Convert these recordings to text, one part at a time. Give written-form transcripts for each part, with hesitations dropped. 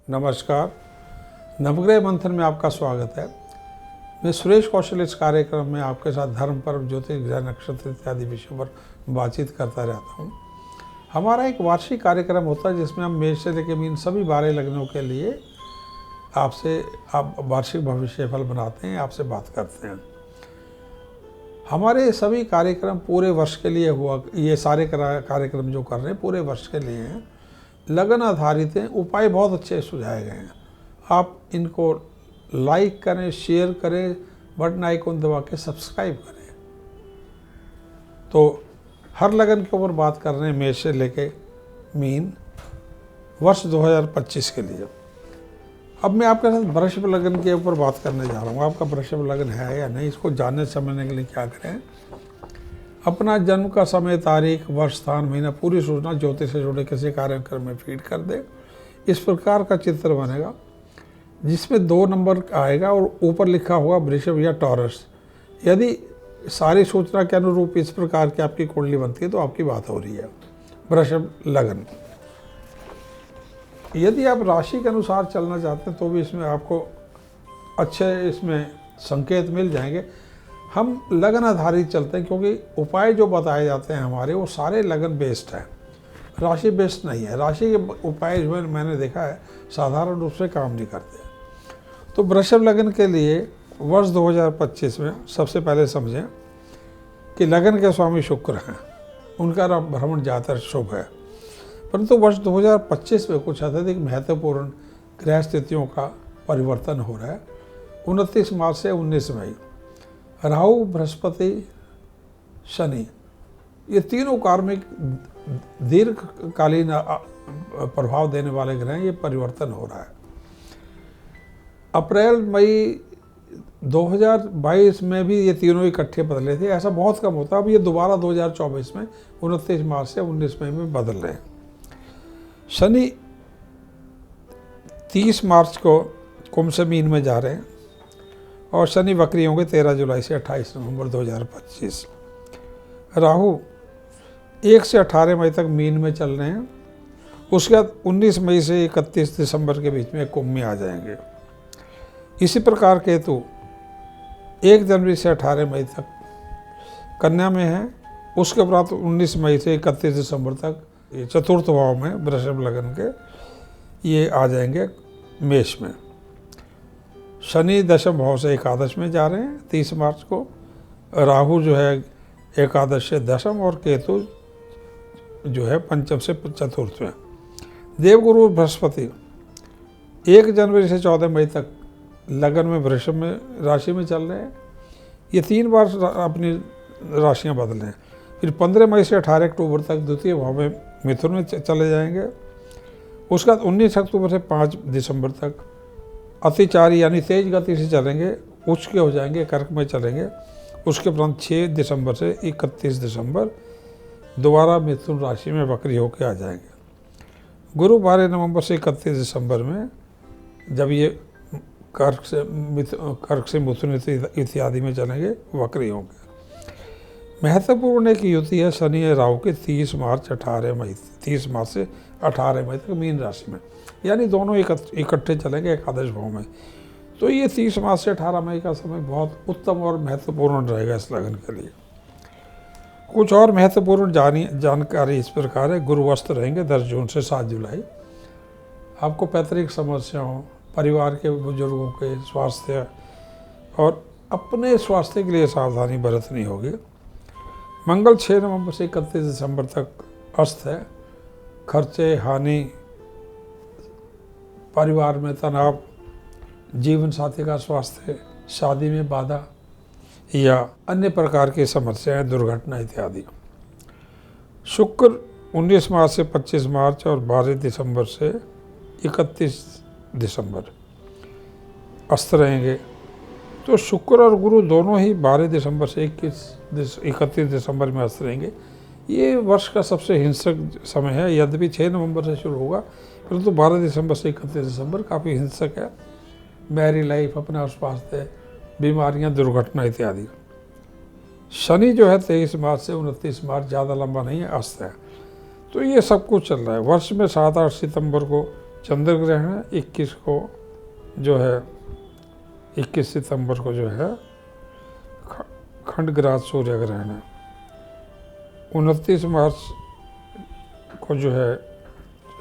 नमस्कार, नवग्रह मंथन में आपका स्वागत है। मैं सुरेश कौशल इस कार्यक्रम में आपके साथ धर्म, पर्व, ज्योतिष, ग्रह, नक्षत्र इत्यादि विषयों पर बातचीत करता रहता हूँ। हमारा एक वार्षिक कार्यक्रम होता है जिसमें हम मेष से लेकर मीन सभी 12 लग्नों के लिए आप वार्षिक भविष्य फल बनाते हैं, आपसे बात करते हैं। हमारे सभी कार्यक्रम पूरे वर्ष के लिए हुआ, ये सारे कार्यक्रम जो कर रहे हैं पूरे वर्ष के लिए हैं, लगन आधारित हैं, उपाय बहुत अच्छे सुझाए गए हैं। आप इनको लाइक करें, शेयर करें, बटन आइकन दबा के सब्सक्राइब करें। तो हर लगन के ऊपर बात कर रहे हैं, मेष से लेके मीन वर्ष 2025 के लिए। अब मैं आपके साथ वृषभ लगन के ऊपर बात करने जा रहा हूँ। आपका वृषभ लगन है या नहीं, इसको जानने समझने के लिए क्या करें, अपना जन्म का समय, तारीख, वर्ष, स्थान, महीना पूरी सूचना ज्योतिष से जुड़े किसी कार्यक्रम में फीड कर दे। इस प्रकार का चित्र बनेगा जिसमें 2 नंबर आएगा और ऊपर लिखा होगा वृषभ या टॉरस। यदि सारी सूचना के अनुरूप इस प्रकार की आपकी कुंडली बनती है तो आपकी बात हो रही है। वृषभ लगन, यदि आप राशि के अनुसार चलना चाहते हैं तो भी इसमें आपको अच्छे इसमें संकेत मिल जाएंगे। हम लगन आधारित चलते हैं क्योंकि उपाय जो बताए जाते हैं हमारे वो सारे लगन बेस्ड हैं, राशि बेस्ड नहीं है। राशि के उपाय जो है मैंने देखा है साधारण रूप से काम नहीं करते। तो वृषभ लगन के लिए वर्ष 2025 में सबसे पहले समझें कि लगन के स्वामी शुक्र हैं, उनका भ्रमण ज़्यादातर शुभ है। परंतु वर्ष 2025 में कुछ अत्यधिक महत्वपूर्ण ग्रह स्थितियों का परिवर्तन हो रहा है। 29 मार्च से 19 मई राहु, बृहस्पति, शनि, ये तीनों कार्मिक दीर्घकालीन प्रभाव देने वाले ग्रह, ये परिवर्तन हो रहा है। अप्रैल मई 2022 में भी ये तीनों इकट्ठे बदले थे, ऐसा बहुत कम होता है। अब ये दोबारा 2024 में 29 मार्च से 19 मई में बदल रहे हैं। शनि 30 मार्च को कुंभ से मीन में जा रहे हैं और शनि वक्री होंगे 13 जुलाई से 28 नवंबर 2025। राहु 1 से 18 मई तक मीन में चल रहे हैं, उसके बाद 19 मई से 31 दिसंबर के बीच में कुंभ में आ जाएंगे। इसी प्रकार केतु 1 जनवरी से 18 मई तक कन्या में है, उसके बाद 19 मई से 31 दिसंबर तक ये चतुर्थ भाव में वृषभ लगन के ये आ जाएंगे मेष में। शनि दशम भाव से एकादश में जा रहे हैं 30 मार्च को। राहु जो है एकादश से दशम और केतु जो है पंचम से चतुर्थ में। देवगुरु बृहस्पति 1 जनवरी से 14 मई तक लगन में वृषभ में राशि में चल रहे हैं। ये 3 बार अपनी राशियां बदले हैं। फिर 15 मई से 18 अक्टूबर तक द्वितीय भाव में मिथुन में चले जाएंगे। उसके बाद 19 अक्टूबर से 5 दिसंबर तक अतिचारी यानी तेज गति से चलेंगे, उच्च के हो जाएंगे, कर्क में चलेंगे। उसके उपरांत 6 दिसंबर से 31 दिसंबर दोबारा मिथुन राशि में वक्री होकर आ जाएंगे। गुरु 12 नवंबर से 31 दिसंबर में जब ये कर्क से मिथुन इत्यादि में चलेंगे, वक्री होंगे। महत्वपूर्ण एक युति है शनि और राहु के 30 मार्च से 18 मई तक मीन राशि में, यानी दोनों इकट्ठे चलेंगे एकादश भाव में। तो ये 30 मार्च से 18 मई का समय बहुत उत्तम और महत्वपूर्ण रहेगा इस लगन के लिए। कुछ और महत्वपूर्ण जानकारी इस प्रकार है। गुरुवस्थ रहेंगे 10 जून से 7 जुलाई। आपको पैतृक समस्याओं, परिवार के बुजुर्गों के स्वास्थ्य और अपने स्वास्थ्य के लिए सावधानी बरतनी होगी। मंगल 6 नवंबर से 31 दिसंबर तक अस्त है। खर्चे, हानि, परिवार में तनाव, जीवन साथी का स्वास्थ्य, शादी में बाधा या अन्य प्रकार की समस्याएं, दुर्घटना इत्यादि। शुक्र 19 मार्च से 25 मार्च और 12 दिसंबर से 31 दिसंबर अस्त रहेंगे। तो शुक्र और गुरु दोनों ही 12 दिसंबर से 31 दिसंबर में अस्त रहेंगे। ये वर्ष का सबसे हिंसक समय है। यद्यपि 6 नवंबर से शुरू होगा, परंतु 12 दिसंबर से 31 दिसंबर काफ़ी हिंसक है। मैरी लाइफ, अपना स्वास्थ्य, बीमारियां, दुर्घटना इत्यादि। शनि जो है 23 मार्च से 29 मार्च, ज़्यादा लंबा नहीं है, अस्त है। तो ये सब कुछ चल रहा है। वर्ष में 7-8 सितंबर को चंद्र ग्रहण, 21 को जो है 21 सितंबर को जो है खंडग्रास सूर्य ग्रहण है। 29 मार्च को जो है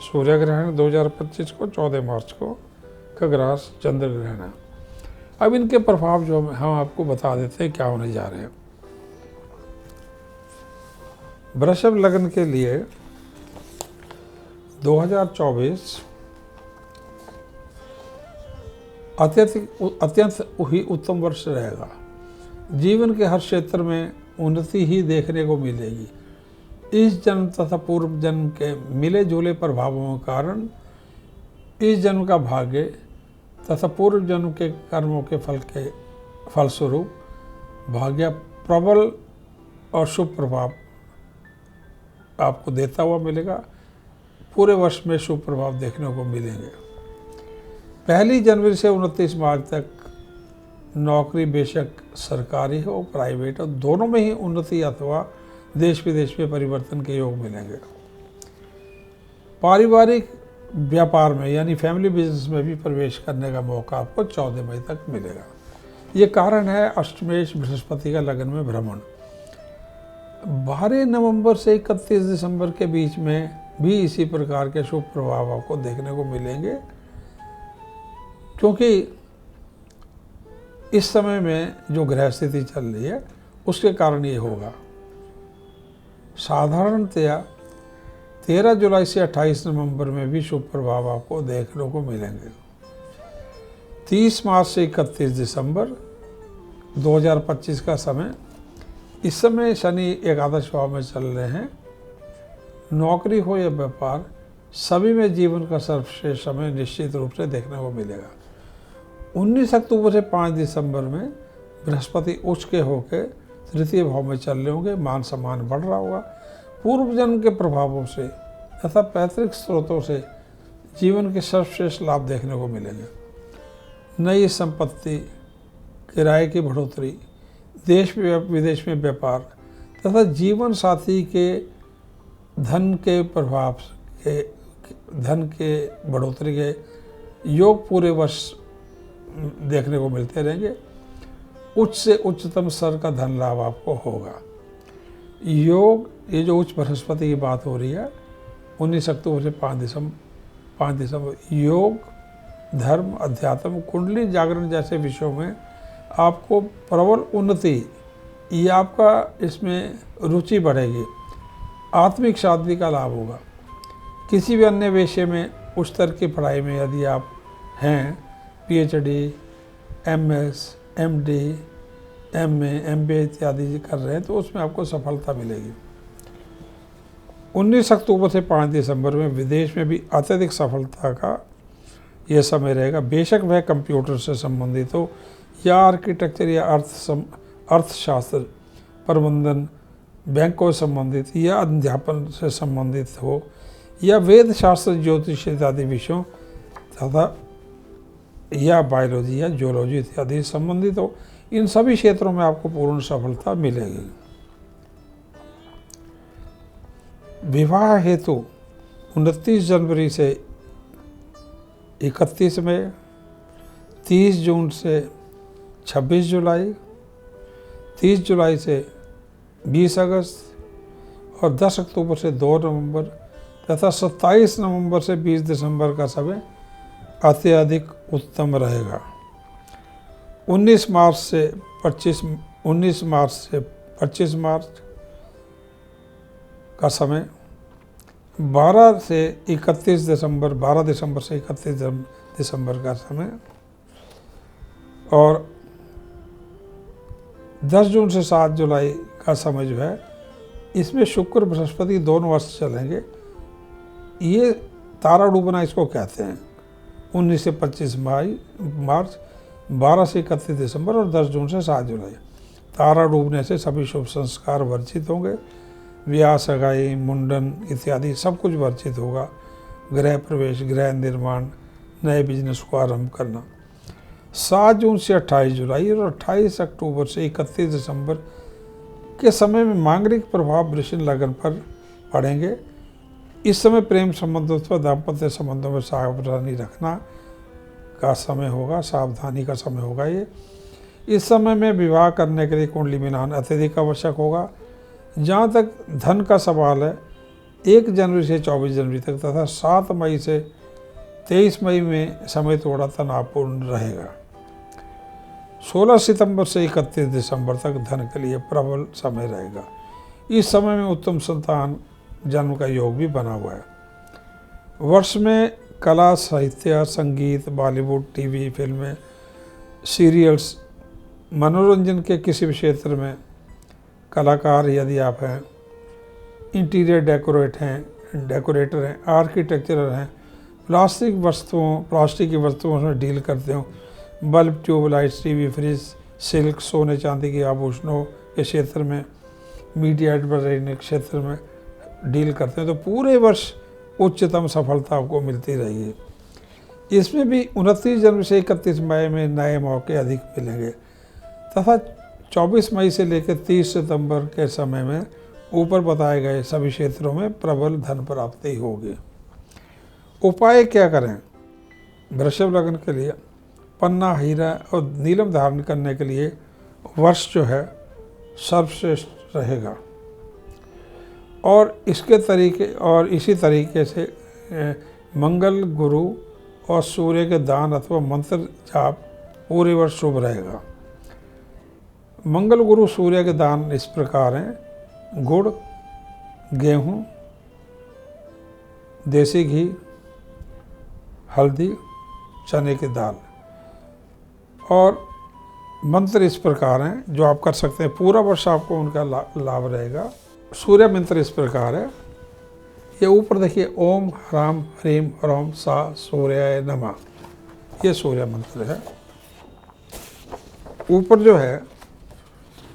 सूर्य ग्रहण 2025 को, 14 मार्च को खग्रास चंद्र ग्रहण है। अब इनके प्रभाव जो हम आपको बता देते हैं क्या होने जा रहे हैं। वृषभ लग्न के लिए 2024 अत्यंत ही उत्तम वर्ष रहेगा। जीवन के हर क्षेत्र में उन्नति ही देखने को मिलेगी। इस जन्म तथा पूर्व जन्म के मिले जुले प्रभावों के कारण इस जन्म का भाग्य तथा पूर्व जन्म के कर्मों के फलस्वरूप भाग्य प्रबल और शुभ प्रभाव आपको देता हुआ मिलेगा। पूरे वर्ष में शुभ प्रभाव देखने को मिलेंगे। 1 जनवरी से 29 मार्च तक नौकरी बेशक सरकारी हो प्राइवेट हो, दोनों में ही उन्नति अथवा देश विदेश में परिवर्तन के योग मिलेंगे। पारिवारिक व्यापार में यानी फैमिली बिजनेस में भी प्रवेश करने का मौका आपको 14 मई तक मिलेगा। ये कारण है अष्टमेश बृहस्पति का लग्न में भ्रमण। 12 नवंबर से 31 दिसंबर के बीच में भी इसी प्रकार के शुभ प्रभाव आपको देखने को मिलेंगे, क्योंकि इस समय में जो ग्रह स्थिति चल रही है उसके कारण ये होगा। साधारणतया 13 जुलाई से 28 नवंबर में भी शुभ प्रभाव आपको देखने को मिलेंगे। 30 मार्च से 31 दिसंबर 2025 का समय, इस समय शनि एकादश भाव में चल रहे हैं। नौकरी हो या व्यापार, सभी में जीवन का सर्वश्रेष्ठ समय निश्चित रूप से देखने को मिलेगा। 19 अक्टूबर से 5 दिसंबर में बृहस्पति उच्च के होकर तृतीय भाव में चल रहे होंगे। मान सम्मान बढ़ रहा होगा। पूर्व जन्म के प्रभावों से तथा पैतृक स्रोतों से जीवन के सर्वश्रेष्ठ लाभ देखने को मिलेंगे। नई संपत्ति, किराए की बढ़ोतरी, देश विदेश में व्यापार तथा जीवन साथी के धन के प्रभाव के धन के बढ़ोतरी के योग पूरे वर्ष देखने को मिलते रहेंगे। उच्च से उच्चतम स्तर का धन लाभ आपको होगा। योग, ये जो उच्च बृहस्पति की बात हो रही है 19 अक्टूबर से 5 दिसंबर, योग, धर्म, अध्यात्म, कुंडली जागरण जैसे विषयों में आपको प्रबल उन्नति, ये आपका इसमें रुचि बढ़ेगी। आत्मिक शांति का लाभ होगा। किसी भी अन्य विषय में उच्च स्तर की पढ़ाई में यदि आप हैं, PhD, MS, MD, MA, MBA इत्यादि कर रहे हैं, तो उसमें आपको सफलता मिलेगी। 19 अक्टूबर से 5 दिसंबर में विदेश में भी अत्यधिक सफलता का यह समय रहेगा। बेशक वह कंप्यूटर से संबंधित हो या आर्किटेक्चर या अर्थशास्त्र, प्रबंधन, बैंकों से संबंधित या अध्यापन से संबंधित हो या वेद शास्त्र, ज्योतिष इत्यादि विषयों तथा या बायोलॉजी या जियोलॉजी इत्यादि संबंधित हो, इन सभी क्षेत्रों में आपको पूर्ण सफलता मिलेगी। विवाह हेतु 29 जनवरी से 31 मई, 30 जून से 26 जुलाई, 30 जुलाई से 20 अगस्त और 10 अक्टूबर से 2 नवंबर तथा 27 नवंबर से 20 दिसंबर का समय अत्यधिक उत्तम रहेगा। 19 मार्च से 25 मार्च का समय, 12 दिसंबर से 31 दिसंबर का समय और 10 जून से 7 जुलाई का समय जो है, इसमें शुक्र बृहस्पति दोनों वर्ष चलेंगे। ये तारा डूबना इसको कहते हैं। 19 से 25 मार्च, 12 से 31 दिसंबर और 10 जून से 7 जुलाई। तारा डूबने से सभी शुभ संस्कार वर्जित होंगे। ब्याह, सगाई, मुंडन इत्यादि सब कुछ वर्जित होगा। गृह प्रवेश, गृह निर्माण, नए बिजनेस को आरंभ करना। 7 जून से 28 जुलाई और 28 अक्टूबर से 31 दिसंबर के समय में मांगलिक प्रभाव वृश्चिक लग्न पर पड़ेंगे। इस समय प्रेम संबंधों अथवा दाम्पत्य संबंधों में सावधानी रखना का समय होगा, सावधानी का समय होगा ये। इस समय में विवाह करने के लिए कुंडली मिलान अत्यधिक आवश्यक होगा। जहाँ तक धन का सवाल है, 1 जनवरी से 24 जनवरी तक तथा 7 मई से 23 मई में समय थोड़ा तनावपूर्ण रहेगा। 16 सितंबर से 31 दिसंबर तक धन के लिए प्रबल समय रहेगा। इस समय में उत्तम संतान जन्म का योग भी बना हुआ है। वर्ष में कला, साहित्य, संगीत, बॉलीवुड, टीवी, फिल्में, सीरियल्स, मनोरंजन के किसी भी क्षेत्र में कलाकार यदि आप हैं, इंटीरियर डेकोरेटर हैं, आर्किटेक्चरर हैं, प्लास्टिक की वस्तुओं में डील करते हो, bulb, tubelights, TV, fridge, silk, सोने चांदी के आभूषणों के क्षेत्र में, मीडिया एडवर्टाइजिंग क्षेत्र में डील करते हैं, तो पूरे वर्ष उच्चतम सफलता आपको मिलती रहेगी। इसमें भी 29 जनवरी से 31 मई में नए मौके अधिक मिलेंगे तथा 24 मई से लेकर 30 सितंबर के समय में ऊपर बताए गए सभी क्षेत्रों में प्रबल धन प्राप्ति होगी। उपाय क्या करें? वृषभ लग्न के लिए पन्ना, हीरा और नीलम धारण करने के लिए वर्ष जो है सर्वश्रेष्ठ रहेगा। और इसी तरीके से मंगल, गुरु और सूर्य के दान अथवा मंत्र जाप पूरे वर्ष शुभ रहेगा। मंगल, गुरु, सूर्य के दान इस प्रकार हैं: गुड़, गेहूँ, देसी घी, हल्दी, चने की दाल। और मंत्र इस प्रकार हैं जो आप कर सकते हैं, पूरा वर्ष आपको उनका लाभ रहेगा। सूर्य मंत्र इस प्रकार है, ये ऊपर देखिए, ओम ह्राम ह्रीम ह्रौम सा सूर्याय नमः, ये सूर्य मंत्र है। ऊपर जो है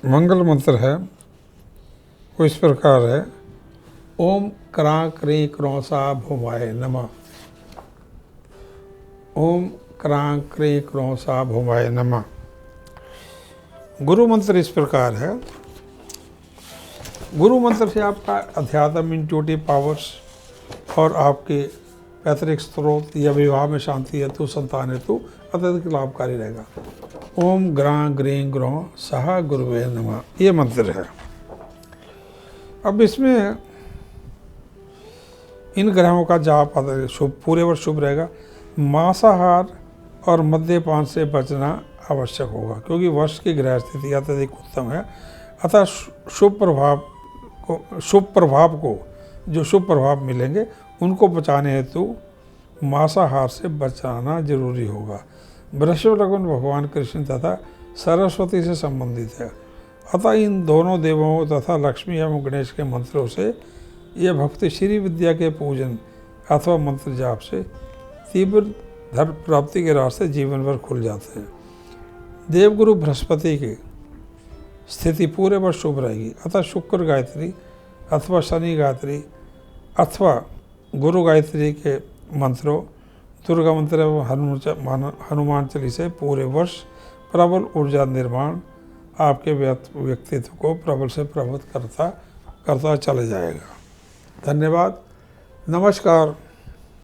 मंगल मंत्र है वो इस प्रकार है, ओम क्रां क्रीं क्रों सा भूमाय नमः, ओम क्रां क्रीं क्रों सा भूमाय नमः। गुरु मंत्र इस प्रकार है, गुरु मंत्र से आपका अध्यात्म, इंट्यूटिव पावर्स और आपके पैतृक स्रोत या विवाह में शांति हेतु, संतान हेतु अत्यधिक लाभकारी रहेगा। ओम ग्रां ग्रीं ग्रों सह गुरुवे नमः, ये मंत्र है। अब इसमें इन ग्रहों का जाप शुभ, पूरे वर्ष शुभ रहेगा। मांसाहार और मद्यपान से बचना आवश्यक होगा क्योंकि वर्ष की ग्रह स्थिति अत्यधिक उत्तम है। अतः शुभ प्रभाव मिलेंगे उनको बचाने हेतु मांसाहार से बचाना जरूरी होगा। वृषभ लग्न भगवान कृष्ण तथा सरस्वती से संबंधित है। अतः इन दोनों देवों तथा लक्ष्मी एवं गणेश के मंत्रों से यह भक्ति श्री विद्या के पूजन अथवा मंत्र जाप से तीव्र धर्म प्राप्ति के रास्ते जीवन भर खुल जाते हैं। देवगुरु बृहस्पति की स्थिति पूरे वर्ष शुभ रहेगी। अतः शुक्र गायत्री अथवा शनि गायत्री अथवा गुरु गायत्री के मंत्रों, दुर्गा मंत्र एवं हनुमान चालीसा पूरे वर्ष प्रबल ऊर्जा निर्माण आपके व्यक्तित्व को प्रबल से प्रभावित करता चला जाएगा। धन्यवाद, नमस्कार।